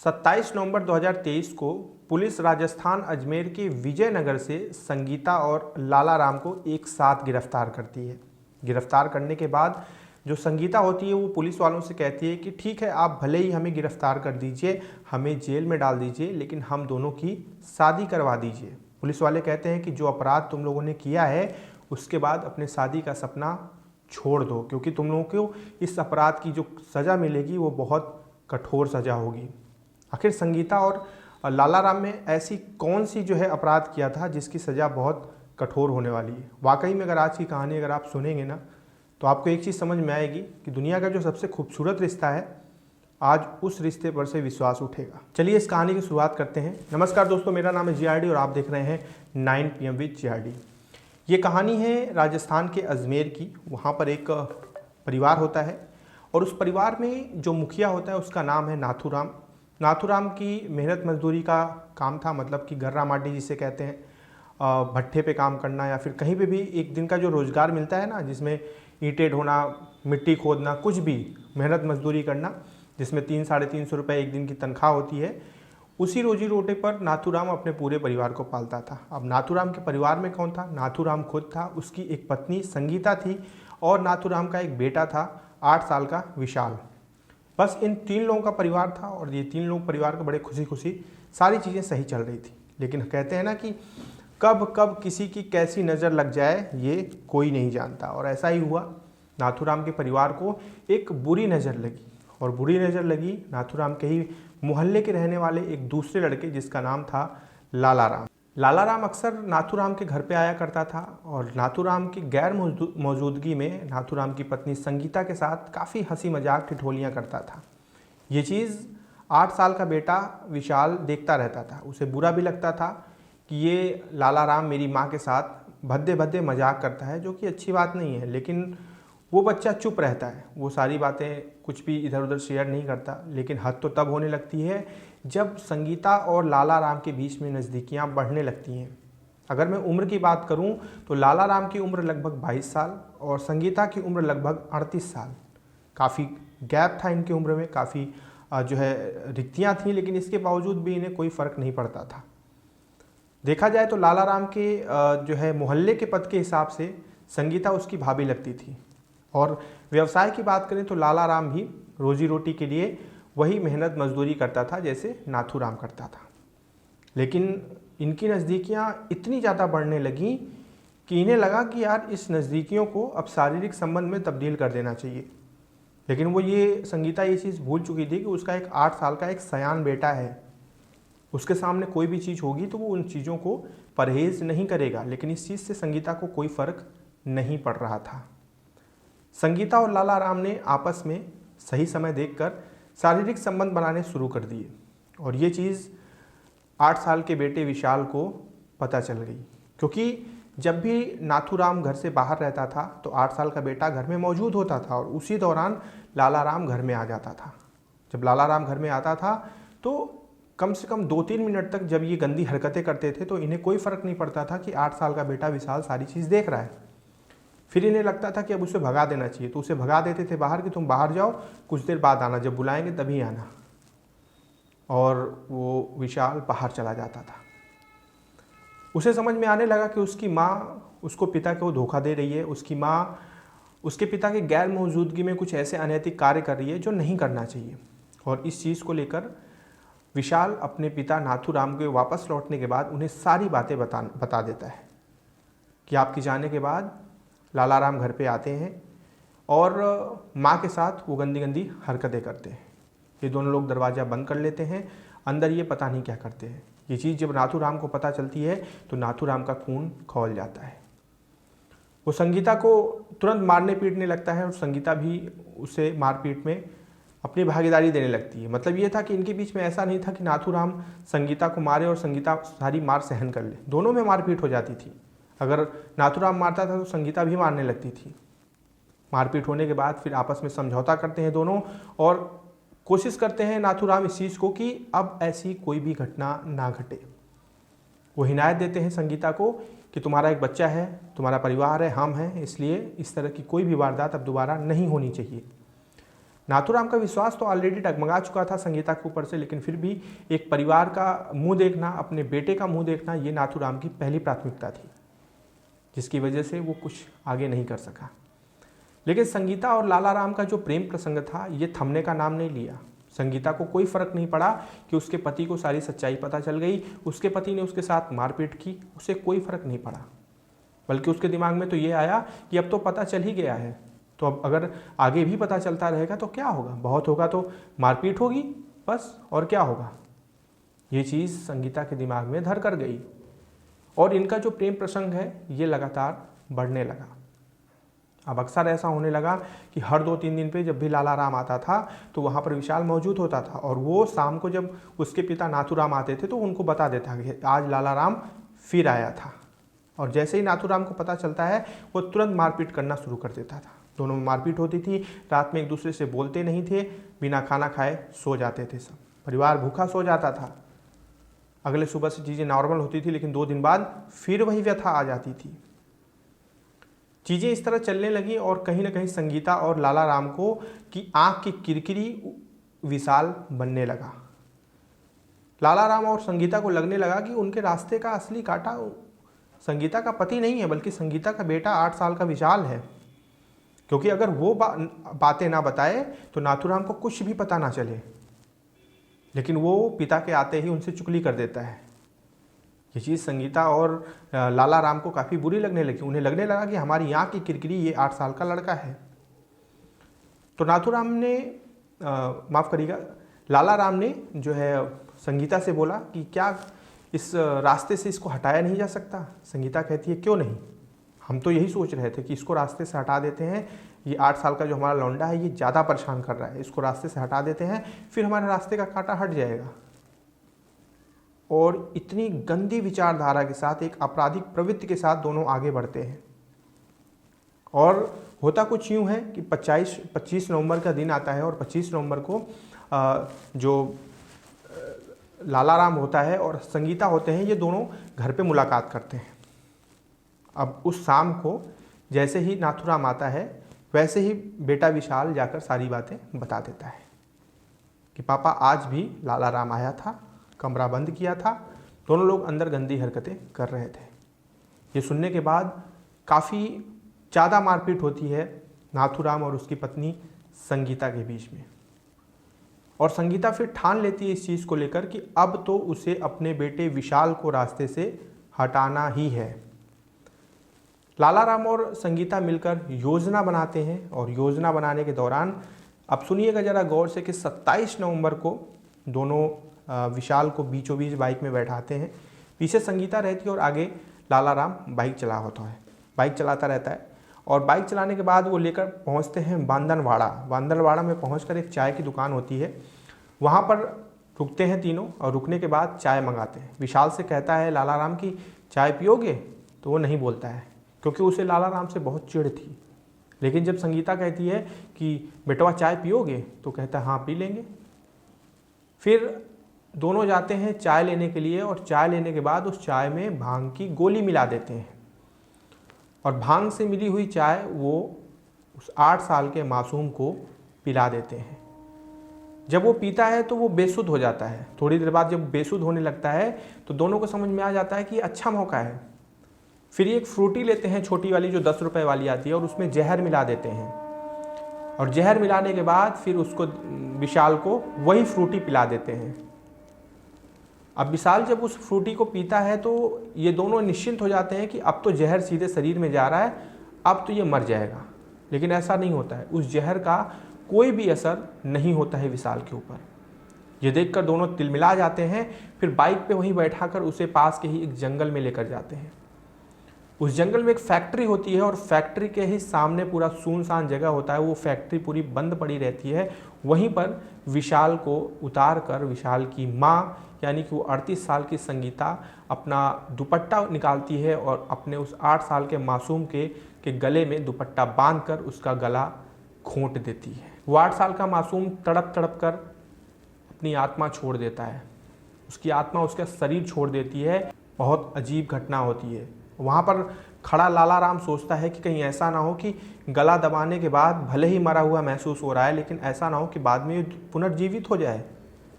27 नवंबर 2023 को पुलिस राजस्थान अजमेर के विजयनगर से संगीता और लाला राम को एक साथ गिरफ्तार करती है। गिरफ्तार करने के बाद जो संगीता होती है वो पुलिस वालों से कहती है कि ठीक है, आप भले ही हमें गिरफ्तार कर दीजिए, हमें जेल में डाल दीजिए, लेकिन हम दोनों की शादी करवा दीजिए। पुलिस वाले कहते हैं कि जो अपराध तुम लोगों ने किया है उसके बाद अपने शादी का सपना छोड़ दो, क्योंकि तुम लोगों को इस अपराध की जो सज़ा मिलेगी वो बहुत कठोर सज़ा होगी। आखिर संगीता और लाला राम में ऐसी कौन सी जो है अपराध किया था जिसकी सज़ा बहुत कठोर होने वाली है। वाकई में अगर आज की कहानी अगर आप सुनेंगे ना तो आपको एक चीज़ समझ में आएगी कि दुनिया का जो सबसे खूबसूरत रिश्ता है आज उस रिश्ते पर से विश्वास उठेगा। चलिए इस कहानी की शुरुआत करते हैं। नमस्कार दोस्तों, मेरा नाम है GRD और आप देख रहे हैं 9 PM विद GRD। ये कहानी है राजस्थान के अजमेर की। वहाँ पर एक परिवार होता है और उस परिवार में जो मुखिया होता है उसका नाम है नाथूराम। नाथूराम की मेहनत मजदूरी का काम था, मतलब कि गर्रा माटी जिसे कहते हैं, भट्ठे पे काम करना या फिर कहीं पे भी एक दिन का जो रोज़गार मिलता है ना, जिसमें ईंटें ढोना, मिट्टी खोदना, कुछ भी मेहनत मजदूरी करना, जिसमें 300-350 रुपये एक दिन की तनख्वाह होती है, उसी रोजी रोटी पर नाथूराम अपने पूरे परिवार को पालता था। अब नाथूराम के परिवार में कौन था? नाथूराम खुद था, उसकी एक पत्नी संगीता थी और नाथूराम का एक बेटा था 8 साल का विशाल। बस इन 3 लोगों का परिवार था और ये 3 लोग परिवार को बड़े खुशी खुशी सारी चीज़ें सही चल रही थी। लेकिन कहते हैं ना कि कब कब किसी की कैसी नज़र लग जाए ये कोई नहीं जानता, और ऐसा ही हुआ। नाथूराम के परिवार को एक बुरी नज़र लगी, और बुरी नज़र लगी नाथूराम के ही मोहल्ले के रहने वाले एक दूसरे लड़के जिसका नाम था लाला राम। लाला राम अक्सर नाथूराम के घर पे आया करता था और नाथूराम की गैर मौजूदगी में नाथूराम की पत्नी संगीता के साथ काफ़ी हंसी मजाक ठिठोलियाँ करता था। ये चीज़ 8 साल का बेटा विशाल देखता रहता था। उसे बुरा भी लगता था कि ये लाला राम मेरी माँ के साथ भद्दे भद्दे मजाक करता है, जो कि अच्छी बात नहीं है, लेकिन वो बच्चा चुप रहता है, वो सारी बातें कुछ भी इधर उधर शेयर नहीं करता। लेकिन हद तो तब होने लगती है जब संगीता और लाला राम के बीच में नज़दीकियाँ बढ़ने लगती हैं। अगर मैं उम्र की बात करूं तो लाला राम की उम्र लगभग 22 साल और संगीता की उम्र लगभग 38 साल। काफ़ी गैप था इनकी उम्र में, काफ़ी जो है रिक्तियाँ थीं, लेकिन इसके बावजूद भी इन्हें कोई फ़र्क नहीं पड़ता था। देखा जाए तो लाला राम के जो है मोहल्ले के पद के हिसाब से संगीता उसकी भाभी लगती थी, और व्यवसाय की बात करें तो लाला राम भी रोजी रोटी के लिए वही मेहनत मजदूरी करता था जैसे नाथूराम करता था। लेकिन इनकी नज़दीकियाँ इतनी ज़्यादा बढ़ने लगीं कि इन्हें लगा कि यार इस नज़दीकियों को अब शारीरिक संबंध में तब्दील कर देना चाहिए। लेकिन वो संगीता ये चीज़ भूल चुकी थी कि उसका एक 8 साल का एक सयान बेटा है। उसके सामने कोई भी चीज़ होगी तो वो उन चीज़ों को परहेज़ नहीं करेगा। लेकिन इस चीज़ से संगीता को कोई फ़र्क नहीं पड़ रहा था। संगीता और लाला राम ने आपस में सही समय देखकर शारीरिक संबंध बनाने शुरू कर दिए, और ये चीज़ 8 साल के बेटे विशाल को पता चल गई, क्योंकि जब भी नाथूराम घर से बाहर रहता था तो 8 साल का बेटा घर में मौजूद होता था, और उसी दौरान लाला राम घर में आ जाता था। जब लाला राम घर में आता था तो कम से कम 2-3 मिनट तक जब ये गंदी हरकतें करते थे तो इन्हें कोई फ़र्क नहीं पड़ता था कि 8 साल का बेटा विशाल सारी चीज़ देख रहा है। फिर इन्हें लगता था कि अब उसे भगा देना चाहिए, तो उसे भगा देते थे बाहर कि तुम बाहर जाओ, कुछ देर बाद आना, जब बुलाएंगे तभी आना। और वो विशाल बाहर चला जाता था। उसे समझ में आने लगा कि उसकी माँ उसको पिता को धोखा दे रही है, उसकी माँ उसके पिता की गैर मौजूदगी में कुछ ऐसे अनैतिक कार्य कर रही है जो नहीं करना चाहिए। और इस चीज़ को लेकर विशाल अपने पिता नाथूराम के वापस लौटने के बाद उन्हें सारी बातें बता देता है कि आपके जाने के बाद लाला राम घर पे आते हैं और माँ के साथ वो गंदी गंदी हरकतें करते हैं। ये दोनों लोग दरवाज़ा बंद कर लेते हैं, अंदर ये पता नहीं क्या करते हैं। ये चीज़ जब नाथूराम को पता चलती है तो नाथूराम का खून खौल जाता है। वो संगीता को तुरंत मारने पीटने लगता है और संगीता भी उसे मारपीट में अपनी भागीदारी देने लगती है। मतलब ये था कि इनके बीच में ऐसा नहीं था कि नाथूराम संगीता को मारे और संगीता सारी मार सहन कर ले। दोनों में मारपीट हो जाती थी। अगर नाथूराम मारता था तो संगीता भी मारने लगती थी। मारपीट होने के बाद फिर आपस में समझौता करते हैं दोनों, और कोशिश करते हैं नाथूराम इस चीज़ को कि अब ऐसी कोई भी घटना ना घटे। वो हिदायत देते हैं संगीता को कि तुम्हारा एक बच्चा है, तुम्हारा परिवार है, हम हैं, इसलिए इस तरह की कोई भी वारदात अब दोबारा नहीं होनी चाहिए। नाथूराम का विश्वास तो ऑलरेडी डगमगा चुका था संगीता के ऊपर से, लेकिन फिर भी एक परिवार का मुंह देखना, अपने बेटे का मुंह देखना, ये नाथूराम की पहली प्राथमिकता थी, जिसकी वजह से वो कुछ आगे नहीं कर सका। लेकिन संगीता और लालाराम का जो प्रेम प्रसंग था ये थमने का नाम नहीं लिया। संगीता को कोई फर्क नहीं पड़ा कि उसके पति को सारी सच्चाई पता चल गई, उसके पति ने उसके साथ मारपीट की, उसे कोई फर्क नहीं पड़ा। बल्कि उसके दिमाग में तो ये आया कि अब तो पता चल ही गया है, तो अब अगर आगे भी पता चलता रहेगा तो क्या होगा, बहुत होगा तो मारपीट होगी बस, और क्या होगा। ये चीज़ संगीता के दिमाग में धर कर गई और इनका जो प्रेम प्रसंग है ये लगातार बढ़ने लगा। अब अक्सर ऐसा होने लगा कि हर 2-3 दिन पे जब भी लालाराम आता था तो वहाँ पर विशाल मौजूद होता था, और वो शाम को जब उसके पिता नाथूराम आते थे तो उनको बता देता कि आज लालाराम फिर आया था। और जैसे ही नाथूराम को पता चलता है वो तुरंत मारपीट करना शुरू कर देता था। दोनों में मारपीट होती थी, रात में एक दूसरे से बोलते नहीं थे, बिना खाना खाए सो जाते थे, सब परिवार भूखा सो जाता था। अगले सुबह से चीज़ें नॉर्मल होती थी, लेकिन 2 दिन बाद फिर वही व्यथा आ जाती थी। चीज़ें इस तरह चलने लगी और कहीं ना कहीं संगीता और लालाराम को की आँख की किरकिरी विशाल बनने लगा। लालाराम और संगीता को लगने लगा कि उनके रास्ते का असली कांटा संगीता का पति नहीं है, बल्कि संगीता का बेटा 8 साल का विशाल है। क्योंकि अगर वो बातें ना बताए तो नाथूराम को कुछ भी पता ना चले, लेकिन वो पिता के आते ही उनसे चुगली कर देता है। ये चीज़ संगीता और लालाराम को काफ़ी बुरी लगने लगी। उन्हें लगने लगा कि हमारी आँख की किरकिरी ये 8 साल का लड़का है। तो नाथूराम ने माफ़ करिएगा, लालाराम ने जो है संगीता से बोला कि क्या इस रास्ते से इसको हटाया नहीं जा सकता। संगीता कहती है क्यों नहीं, हम तो यही सोच रहे थे कि इसको रास्ते से हटा देते हैं, ये 8 साल का जो हमारा लौंडा है ये ज़्यादा परेशान कर रहा है, इसको रास्ते से हटा देते हैं, फिर हमारे रास्ते का कांटा हट जाएगा। और इतनी गंदी विचारधारा के साथ, एक आपराधिक प्रवृत्ति के साथ दोनों आगे बढ़ते हैं। और होता कुछ यूँ है कि 25 नवंबर का दिन आता है और 25 नवंबर को जो लालाराम होता है और संगीता होते हैं, ये दोनों घर पे मुलाकात करते हैं। अब उस शाम को जैसे ही नाथूराम आता है वैसे ही बेटा विशाल जाकर सारी बातें बता देता है कि पापा आज भी लालाराम आया था, कमरा बंद किया था, दोनों लोग अंदर गंदी हरकतें कर रहे थे। ये सुनने के बाद काफ़ी ज़्यादा मारपीट होती है नाथूराम और उसकी पत्नी संगीता के बीच में। और संगीता फिर ठान लेती है इस चीज़ को लेकर कि अब तो उसे अपने बेटे विशाल को रास्ते से हटाना ही है। लालाराम और संगीता मिलकर योजना बनाते हैं और योजना बनाने के दौरान अब सुनिएगा ज़रा गौर से कि 27 नवंबर को दोनों विशाल को बीचों बीच बाइक में बैठाते हैं। पीछे संगीता रहती है और आगे लालाराम बाइक चला होता है, बाइक चलाता रहता है। और बाइक चलाने के बाद वो लेकर पहुंचते हैं बांदनवाड़ा। बांदनवाड़ा में पहुंचकर एक चाय की दुकान होती है, वहाँ पर रुकते हैं तीनों और रुकने के बाद चाय मंगाते हैं। विशाल से कहता है लालाराम की चाय पियोगे, तो वो नहीं बोलता है क्योंकि उसे लालाराम से बहुत चिढ़ थी। लेकिन जब संगीता कहती है कि बेटवा चाय पियोगे, तो कहता है हाँ पी लेंगे। फिर दोनों जाते हैं चाय लेने के लिए और चाय लेने के बाद उस चाय में भांग की गोली मिला देते हैं और भांग से मिली हुई चाय वो उस 8 साल के मासूम को पिला देते हैं। जब वो पीता है तो वो बेसुध हो जाता है। थोड़ी देर बाद जब बेसुध होने लगता है तो दोनों को समझ में आ जाता है कि ये अच्छा मौका है। फिर ये एक फ्रूटी लेते हैं छोटी वाली जो 10 रुपए वाली आती है और उसमें जहर मिला देते हैं और जहर मिलाने के बाद फिर उसको विशाल को वही फ्रूटी पिला देते हैं। अब विशाल जब उस फ्रूटी को पीता है तो ये दोनों निश्चिंत हो जाते हैं कि अब तो जहर सीधे शरीर में जा रहा है, अब तो ये मर जाएगा। लेकिन ऐसा नहीं होता है, उस जहर का कोई भी असर नहीं होता है विशाल के ऊपर। ये देखकर दोनों तिलमिला जाते हैं। फिर बाइक पे वहीं बैठाकर उसे पास के ही एक जंगल में लेकर जाते हैं। उस जंगल में एक फैक्ट्री होती है और फैक्ट्री के ही सामने पूरा सुनसान जगह होता है। वो फैक्ट्री पूरी बंद पड़ी रहती है। वहीं पर विशाल को उतार कर विशाल की माँ यानी कि वो 38 साल की संगीता अपना दुपट्टा निकालती है और अपने उस 8 साल के मासूम के गले में दुपट्टा बांधकर उसका गला घोंट देती है। वो 8 साल का मासूम तड़प तड़प कर अपनी आत्मा छोड़ देता है। उसकी आत्मा उसका शरीर छोड़ देती है। बहुत अजीब घटना होती है। वहाँ पर खड़ा लाला राम सोचता है कि कहीं ऐसा ना हो कि गला दबाने के बाद भले ही मरा हुआ महसूस हो रहा है, लेकिन ऐसा ना हो कि बाद में ये पुनर्जीवित हो जाए,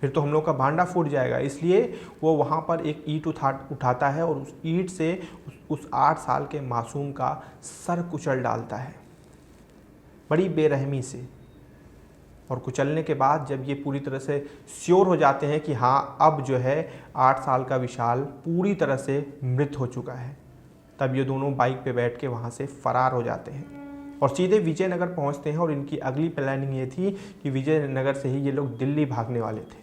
फिर तो हम लोग का भांडा फूट जाएगा। इसलिए वो वहाँ पर एक ईंट उठाता है और उस ईंट से उस 8 साल के मासूम का सर कुचल डालता है बड़ी बेरहमी से। और कुचलने के बाद जब ये पूरी तरह से श्योर हो जाते हैं कि हाँ अब जो है 8 साल का विशाल पूरी तरह से मृत हो चुका है, तब ये दोनों बाइक पे बैठ के वहाँ से फरार हो जाते हैं और सीधे विजयनगर पहुँचते हैं। और इनकी अगली प्लानिंग ये थी कि विजयनगर से ही ये लोग दिल्ली भागने वाले थे।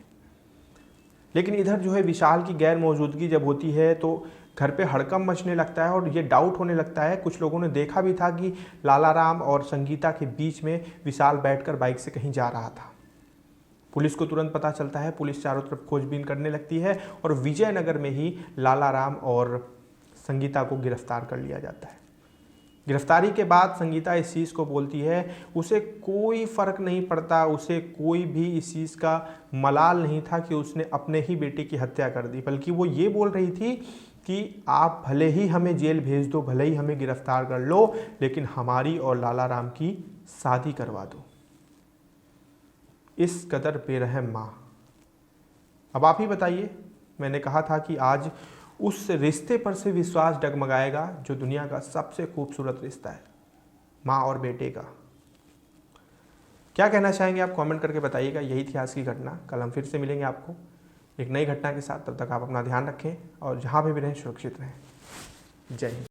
लेकिन इधर जो है विशाल की गैर मौजूदगी जब होती है तो घर पे हड़कंप मचने लगता है और ये डाउट होने लगता है। कुछ लोगों ने देखा भी था कि लाला राम और संगीता के बीच में विशाल बैठकर बाइक से कहीं जा रहा था। पुलिस को तुरंत पता चलता है, पुलिस चारों तरफ खोजबीन करने लगती है और विजयनगर में ही लाला राम और संगीता को गिरफ्तार कर लिया जाता है। गिरफ्तारी के बाद संगीता इस चीज़ को बोलती है उसे कोई फ़र्क नहीं पड़ता, उसे कोई भी इस चीज़ का मलाल नहीं था कि उसने अपने ही बेटे की हत्या कर दी, बल्कि वो ये बोल रही थी कि आप भले ही हमें जेल भेज दो, भले ही हमें गिरफ्तार कर लो, लेकिन हमारी और लाला राम की शादी करवा दो। इस कदर बेरहम माँ। अब आप ही बताइए, मैंने कहा था कि आज उस रिश्ते पर से विश्वास डगमगाएगा जो दुनिया का सबसे खूबसूरत रिश्ता है, माँ और बेटे का। क्या कहना चाहेंगे आप कमेंट करके बताइएगा। यही थी आज की घटना। कल हम फिर से मिलेंगे आपको एक नई घटना के साथ। तब तक आप अपना ध्यान रखें और जहाँ भी रहें सुरक्षित रहें। जय हिंद।